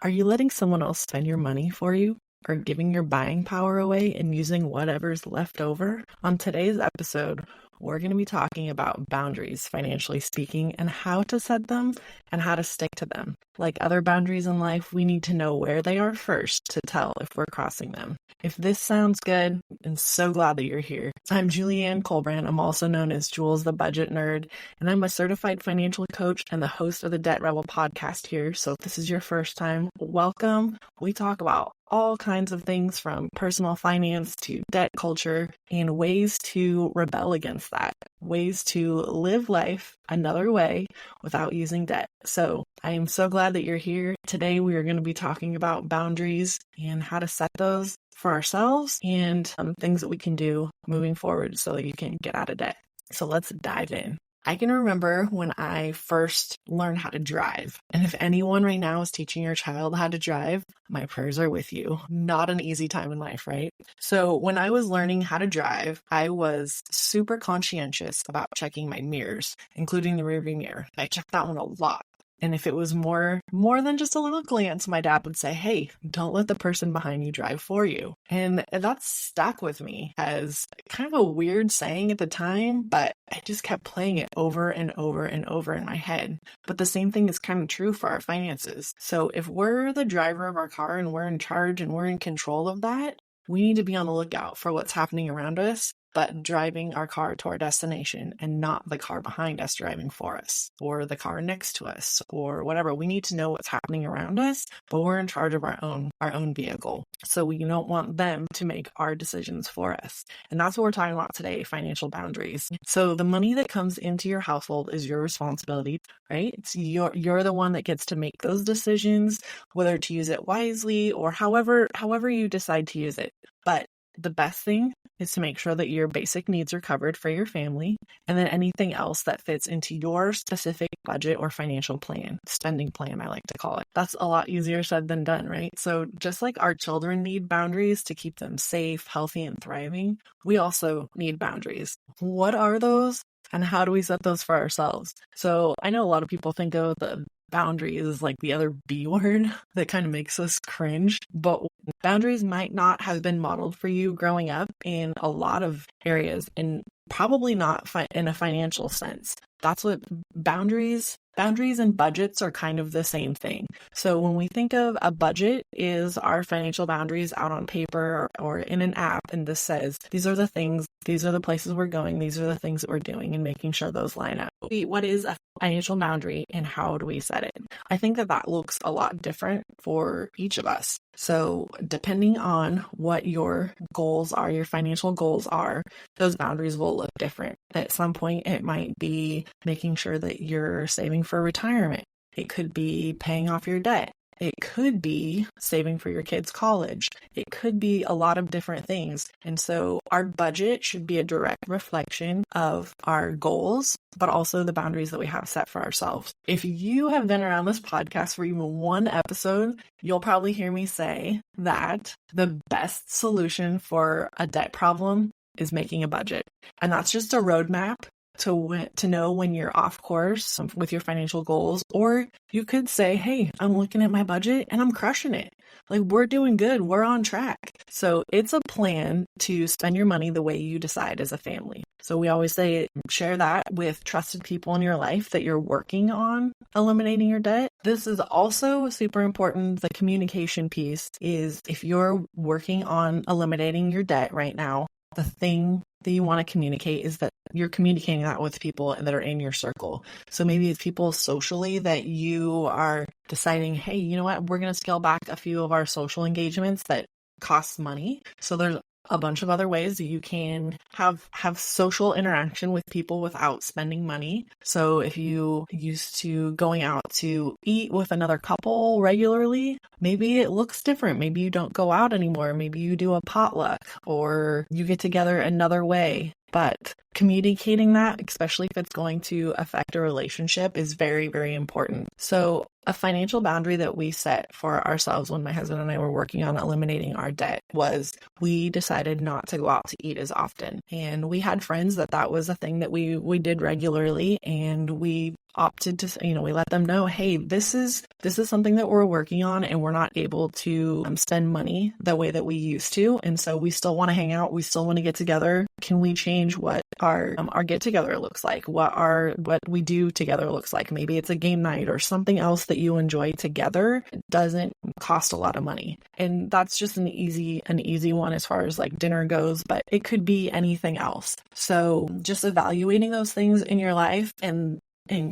Are you letting someone else spend your money for you? Or giving your buying power away and using whatever's left over? On today's episode, we're going to be talking about boundaries, financially speaking, and how to set them and how to stick to them. Like other boundaries in life, we need to know where they are first to tell if we're crossing them. If this sounds good, I'm so glad that you're here. I'm Julian Kohlbrand. I'm also known as Jewlz The Budget Nerd, and I'm a certified financial coach and the host of the Debt Rebel podcast here. So if this is your first time, welcome. We talk about all kinds of things from personal finance to debt culture and ways to rebel against that, ways to live life another way without using debt. So I am so glad that you're here. Today we are going to be talking about boundaries and how to set those for ourselves and things that we can do moving forward so that you can get out of debt. So let's dive in. I can remember when I first learned how to drive. And if anyone right now is teaching your child how to drive, my prayers are with you. Not an easy time in life, right? So when I was learning how to drive, I was super conscientious about checking my mirrors, including the rearview mirror. I checked that one a lot. And if it was more than just a little glance, my dad would say, hey, don't let the person behind you drive for you. And that stuck with me as kind of a weird saying at the time, but I just kept playing it over and over and over in my head. But the same thing is kind of true for our finances. So if we're the driver of our car and we're in charge and we're in control of that, we need to be on the lookout for what's happening around us, but driving our car to our destination and not the car behind us driving for us or the car next to us or whatever. We need to know what's happening around us, but we're in charge of our own vehicle. So we don't want them to make our decisions for us. And that's what we're talking about today, financial boundaries. So the money that comes into your household is your responsibility, right? It's you're the one that gets to make those decisions, whether to use it wisely or however you decide to use it. But the best thing is to make sure that your basic needs are covered for your family, and then anything else that fits into your specific budget or financial plan, spending plan, I like to call it. That's a lot easier said than done, right? So just like our children need boundaries to keep them safe, healthy, and thriving, we also need boundaries. What are those? And how do we set those for ourselves? So I know a lot of people think of the boundaries is like the other B word that kind of makes us cringe, but boundaries might not have been modeled for you growing up in a lot of areas and probably not in a financial sense. That's what boundaries and budgets are kind of the same thing. So when we think of a budget is our financial boundaries out on paper or in an app, and this says, these are the things, these are the places we're going, these are the things that we're doing, and making sure those line up. What is a financial boundary and how do we set it? I think that looks a lot different for each of us. So depending on what your goals are, your financial goals are, those boundaries will look different. At some point, it might be making sure that you're saving for retirement. It could be paying off your debt. It could be saving for your kids' college. It could be a lot of different things. And so our budget should be a direct reflection of our goals, but also the boundaries that we have set for ourselves. If you have been around this podcast for even one episode, you'll probably hear me say that the best solution for a debt problem is making a budget. And that's just a roadmap to know when you're off course with your financial goals. Or you could say, hey, I'm looking at my budget and I'm crushing it. Like, we're doing good. We're on track. So it's a plan to spend your money the way you decide as a family. So we always say, share that with trusted people in your life that you're working on eliminating your debt. This is also super important. The communication piece is if you're working on eliminating your debt right now, the thing that you want to communicate is that you're communicating that with people that are in your circle. So maybe it's people socially that you are deciding, hey, you know what, we're going to scale back a few of our social engagements that cost money. So there's a bunch of other ways that you can have social interaction with people without spending money. So if you used to going out to eat with another couple regularly, maybe it looks different. Maybe you don't go out anymore. Maybe you do a potluck or you get together another way. But communicating that, especially if it's going to affect a relationship, is very, very important. So a financial boundary that we set for ourselves when my husband and I were working on eliminating our debt was we decided not to go out to eat as often. And we had friends that was a thing that we did regularly, and we opted to, we let them know, hey, this is something that we're working on, and we're not able to spend money the way that we used to. And so we still want to hang out. We still want to get together. Can we change what our get together looks like? What we do together looks like? Maybe it's a game night or something else that you enjoy together. It doesn't cost a lot of money. And that's just an easy one as far as like dinner goes, but it could be anything else. So just evaluating those things in your life and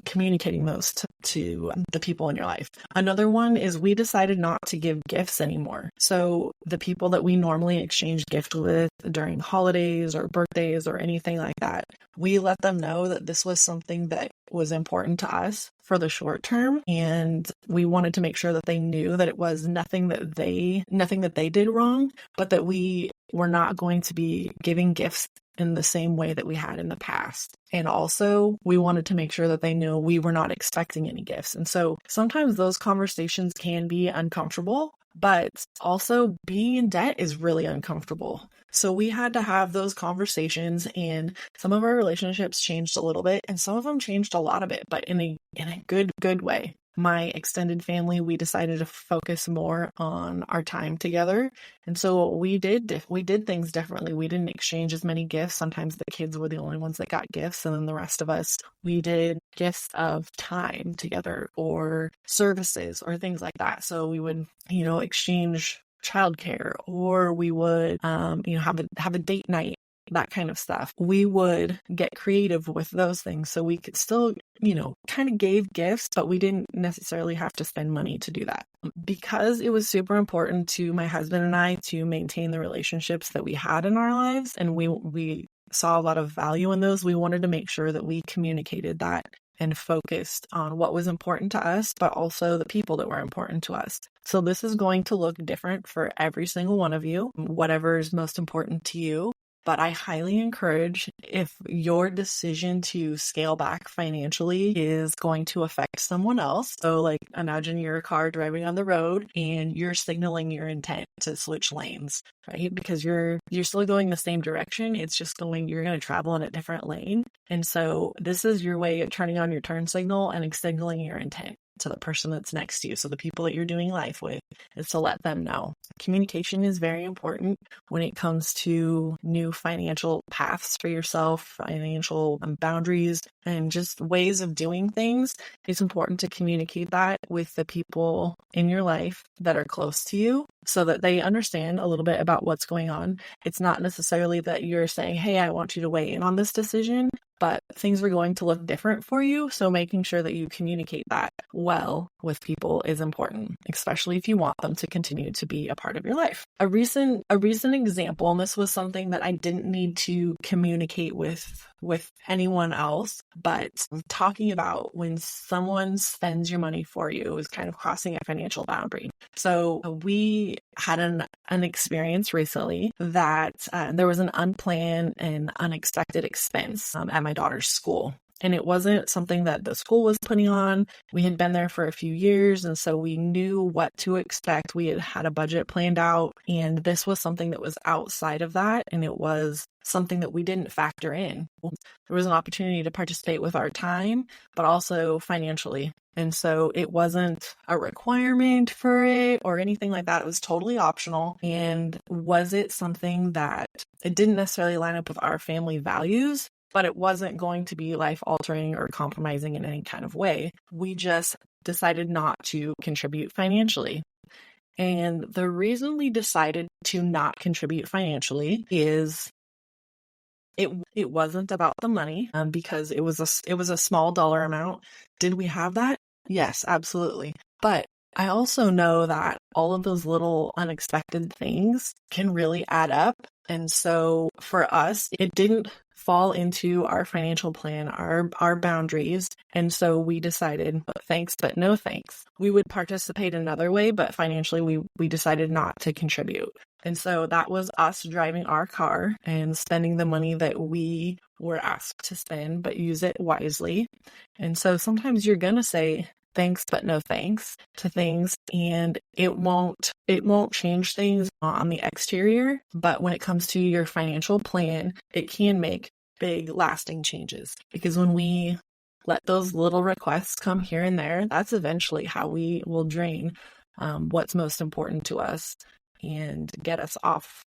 communicating those to the people in your life. Another one is we decided not to give gifts anymore. So the people that we normally exchange gifts with during holidays or birthdays or anything like that, we let them know that this was something that was important to us for the short term. And we wanted to make sure that they knew that it was nothing that they did wrong, but that we were not going to be giving gifts in the same way that we had in the past. And also, we wanted to make sure that they knew we were not expecting any gifts. And so sometimes those conversations can be uncomfortable, but also being in debt is really uncomfortable. So we had to have those conversations, and some of our relationships changed a little bit, and some of them changed a lot of it, but in a good way. My extended family, we decided to focus more on our time together. And so we did things differently. We didn't exchange as many gifts. Sometimes the kids were the only ones that got gifts. And then the rest of us, we did gifts of time together or services or things like that. So we would, exchange childcare, or we would, have a date night, that kind of stuff. We would get creative with those things. So we could still, kind of gave gifts, but we didn't necessarily have to spend money to do that. Because it was super important to my husband and I to maintain the relationships that we had in our lives, and we saw a lot of value in those, we wanted to make sure that we communicated that and focused on what was important to us, but also the people that were important to us. So this is going to look different for every single one of you, whatever is most important to you. But I highly encourage, if your decision to scale back financially is going to affect someone else. So like imagine you're a car driving on the road and you're signaling your intent to switch lanes, right? Because you're still going the same direction. It's just you're going to travel in a different lane. And so this is your way of turning on your turn signal and signaling your intent to the person that's next to you. So the people that you're doing life with, is to let them know. Communication is very important when it comes to new financial paths for yourself, financial boundaries, and just ways of doing things. It's important to communicate that with the people in your life that are close to you so that they understand a little bit about what's going on. It's not necessarily that you're saying, hey, I want you to weigh in on this decision, but things are going to look different for you. So making sure that you communicate that well with people is important, especially if you want them to continue to be a part of your life. A recent example, and this was something that I didn't need to communicate with anyone else, but talking about when someone spends your money for you is kind of crossing a financial boundary. So we had an experience recently that there was an unplanned and unexpected expense at my daughter's school. And it wasn't something that the school was putting on. We had been there for a few years, and so we knew what to expect. We had a budget planned out, and this was something that was outside of that, and it was something that we didn't factor in. There was an opportunity to participate with our time, but also financially. And so it wasn't a requirement for it or anything like that. It was totally optional. And was it something that it didn't necessarily line up with our family values, but it wasn't going to be life-altering or compromising in any kind of way. We just decided not to contribute financially. And the reason we decided to not contribute financially is it wasn't about the money, because it was a small dollar amount. Did we have that? Yes, absolutely. But I also know that all of those little unexpected things can really add up. And so for us, it didn't fall into our financial plan, our boundaries. And so we decided, thanks, but no thanks. We would participate another way, but financially we decided not to contribute. And so that was us driving our car and spending the money that we were asked to spend, but use it wisely. And so sometimes you're going to say thanks, but no thanks to things, and it won't change things on the exterior. But when it comes to your financial plan, it can make big lasting changes, because when we let those little requests come here and there, that's eventually how we will drain what's most important to us and get us off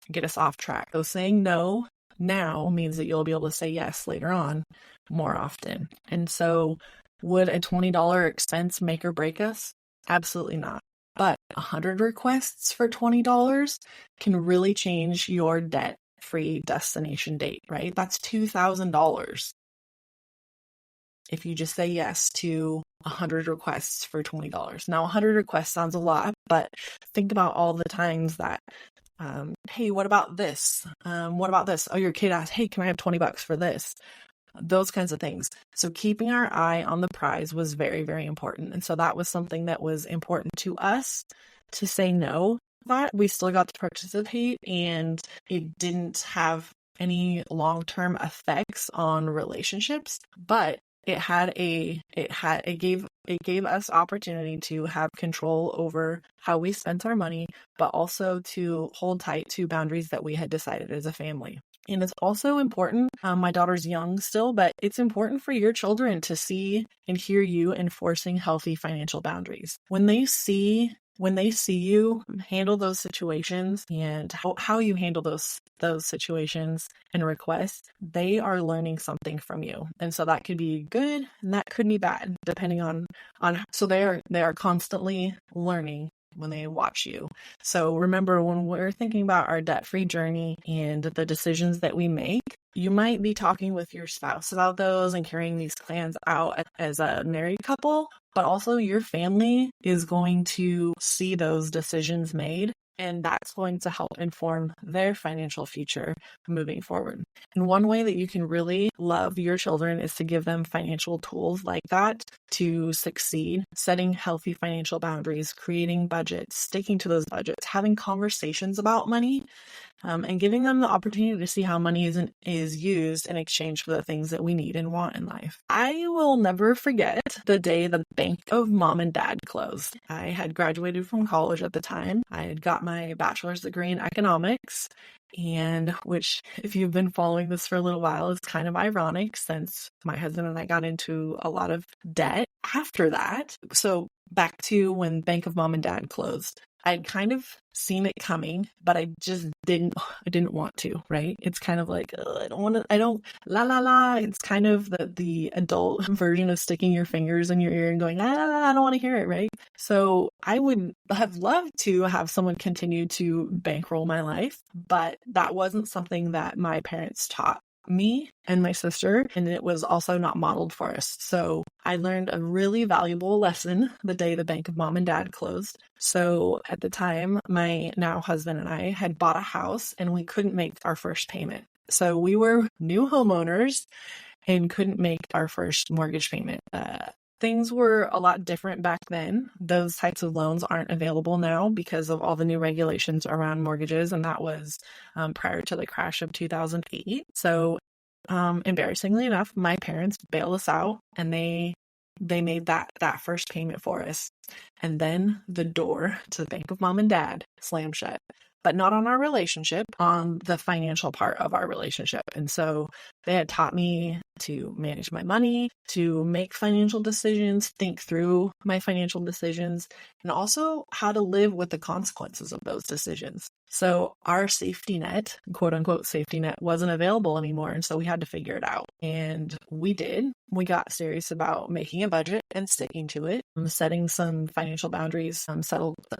track. So saying no now means that you'll be able to say yes later on more often. And so would a $20 expense make or break us? Absolutely not. But 100 requests for $20 can really change your debt-free destination date, right? That's $2,000 if you just say yes to 100 requests for $20. Now, 100 requests sounds a lot, but think about all the times that, hey, what about this? What about this? Oh, your kid asked, hey, can I have $20 for this? Those kinds of things. So keeping our eye on the prize was very, very important. And so that was something that was important to us to say no. But we still got to participate, and it didn't have any long-term effects on relationships, but it gave us opportunity to have control over how we spent our money, but also to hold tight to boundaries that we had decided as a family. And it's also important, my daughter's young still, but it's important for your children to see and hear you enforcing healthy financial boundaries. When they see you handle those situations and how you handle those situations and requests, they are learning something from you. And so that could be good and that could be bad, depending on so they are constantly learning when they watch you. So remember, when we're thinking about our debt-free journey and the decisions that we make, you might be talking with your spouse about those and carrying these plans out as a married couple, but also your family is going to see those decisions made, and that's going to help inform their financial future moving forward. And one way that you can really love your children is to give them financial tools like that to succeed, setting healthy financial boundaries, creating budgets, sticking to those budgets, having conversations about money, and giving them the opportunity to see how money is used in exchange for the things that we need and want in life. I will never forget the day the Bank of Mom and Dad closed. I had graduated from college at the time. I had got my bachelor's degree in economics, and which, if you've been following this for a little while, is kind of ironic since my husband and I got into a lot of debt after that. So back to when Bank of Mom and Dad closed. I'd kind of seen it coming, but I didn't want to, right? It's kind of like, it's kind of the adult version of sticking your fingers in your ear and going, I don't want to hear it, right? So I would have loved to have someone continue to bankroll my life, but that wasn't something that my parents taught me and my sister, and it was also not modeled for us. So I learned a really valuable lesson the day the Bank of Mom and Dad closed. So at the time, my now husband and I had bought a house, and we couldn't make our first payment. So we were new homeowners and couldn't make our first mortgage payment. Things were a lot different back then. Those types of loans aren't available now because of all the new regulations around mortgages, and that was prior to the crash of 2008. So embarrassingly enough, my parents bailed us out, and they made that first payment for us. And then the door to the Bank of Mom and Dad slammed shut. But not on our relationship, on the financial part of our relationship. And so they had taught me to manage my money, to make financial decisions, think through my financial decisions, and also how to live with the consequences of those decisions. So our safety net, quote unquote safety net, wasn't available anymore. And so we had to figure it out. And we did. We got serious about making a budget and sticking to it, setting some financial boundaries,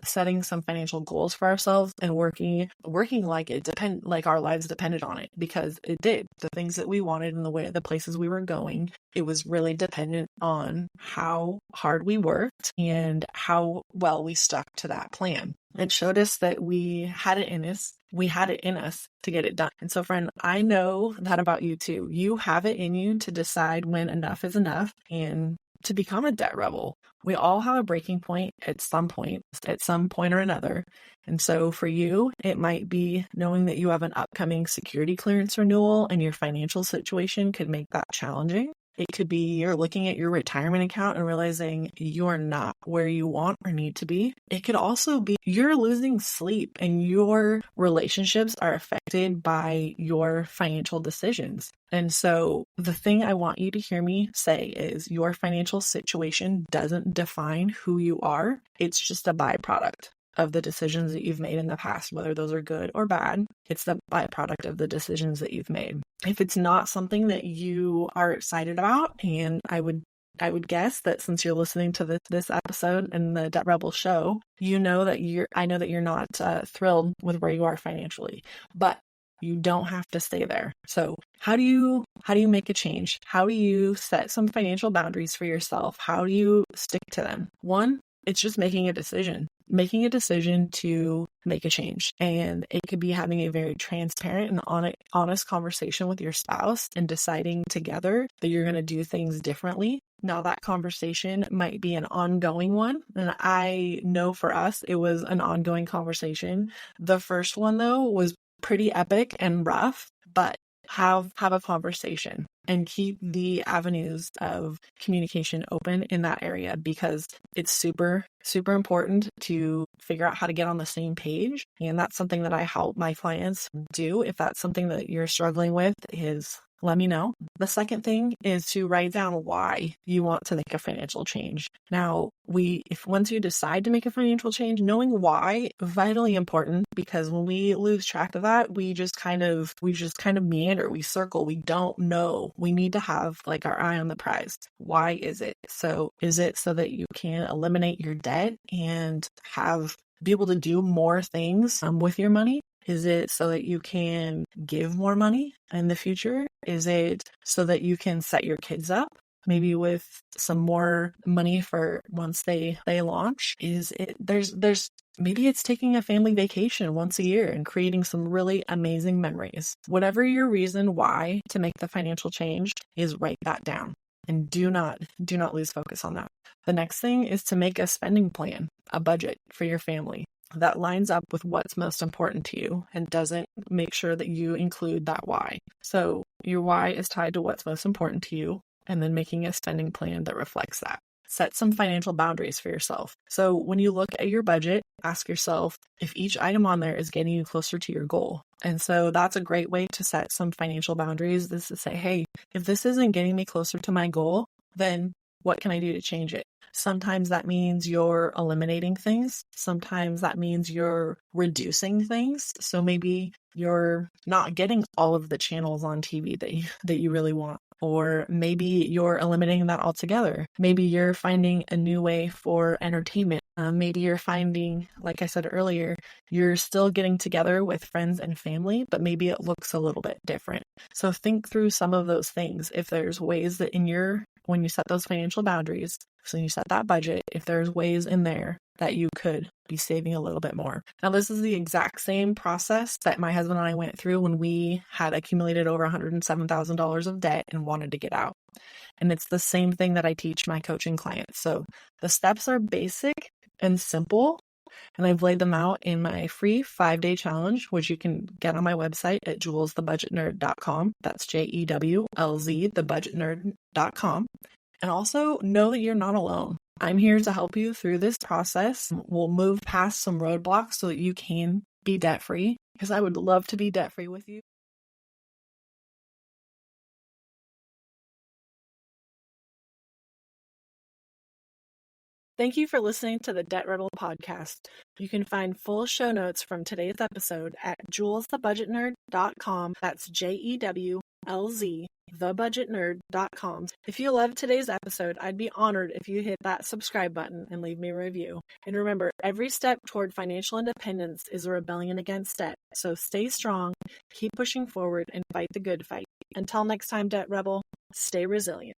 setting some financial goals for ourselves, and working like our lives depended on it, because it did. The things that we wanted and the places we were going, it was really dependent on how hard we worked and how well we stuck to that plan. It showed us that we had it in us. We had it in us to get it done. And so, friend, I know that about you too. You have it in you to decide when enough is enough, and to become a debt rebel. We all have a breaking point at some point or another. And so for you, it might be knowing that you have an upcoming security clearance renewal and your financial situation could make that challenging. It could be you're looking at your retirement account and realizing you're not where you want or need to be. It could also be you're losing sleep and your relationships are affected by your financial decisions. And so the thing I want you to hear me say is your financial situation doesn't define who you are. It's just a byproduct of the decisions that you've made in the past, whether those are good or bad. It's the byproduct of the decisions that you've made. If it's not something that you are excited about, and I would guess that since you're listening to this episode and the Debt Rebel show, I know that you're not thrilled with where you are financially, but you don't have to stay there. So how do you make a change? How do you set some financial boundaries for yourself? How do you stick to them? One, it's just making a decision to make a change. And it could be having a very transparent and honest conversation with your spouse and deciding together that you're going to do things differently. Now, that conversation might be an ongoing one. And I know for us, it was an ongoing conversation. The first one, though, was pretty epic and rough, but have a conversation and keep the avenues of communication open in that area, because it's super, super important to figure out how to get on the same page. And that's something that I help my clients do. If that's something that you're struggling with, is let me know. The second thing is to write down why you want to make a financial change. Now, once you decide to make a financial change, knowing why, vitally important, because when we lose track of that, we just kind of meander, we circle, we don't know. We need to have like our eye on the prize. Why is it? So is it so that you can eliminate your debt and be able to do more things with your money? Is it so that you can give more money in the future? Is it so that you can set your kids up, maybe with some more money for once they launch? Maybe it's taking a family vacation once a year and creating some really amazing memories. Whatever your reason why to make the financial change is, write that down. And do not lose focus on that. The next thing is to make a spending plan, a budget for your family that lines up with what's most important to you and doesn't make sure that you include that why. So your why is tied to what's most important to you, and then making a spending plan that reflects that. Set some financial boundaries for yourself. So when you look at your budget, ask yourself if each item on there is getting you closer to your goal. And so that's a great way to set some financial boundaries, is to say, hey, if this isn't getting me closer to my goal, then what can I do to change it? Sometimes that means you're eliminating things. Sometimes that means you're reducing things. So maybe you're not getting all of the channels on TV that you really want. Or maybe you're eliminating that altogether. Maybe you're finding a new way for entertainment. Maybe you're finding, like I said earlier, you're still getting together with friends and family, but maybe it looks a little bit different. So think through some of those things. If there's ways that when you set those financial boundaries, so you set that budget, if there's ways in there that you could be saving a little bit more. Now, this is the exact same process that my husband and I went through when we had accumulated over $107,000 of debt and wanted to get out. And it's the same thing that I teach my coaching clients. So the steps are basic and simple, and I've laid them out in my free 5-day challenge, which you can get on my website at jewlzthebudgetnerd.com. That's JEWLZ, thebudgetnerd.com. And also know that you're not alone. I'm here to help you through this process. We'll move past some roadblocks so that you can be debt-free, because I would love to be debt-free with you. Thank you for listening to the Debt Rebel podcast. You can find full show notes from today's episode at jewlzthebudgetnerd.com. That's JEWLZ, thebudgetnerd.com. If you loved today's episode, I'd be honored if you hit that subscribe button and leave me a review. And remember, every step toward financial independence is a rebellion against debt. So stay strong, keep pushing forward, and fight the good fight. Until next time, Debt Rebel, stay resilient.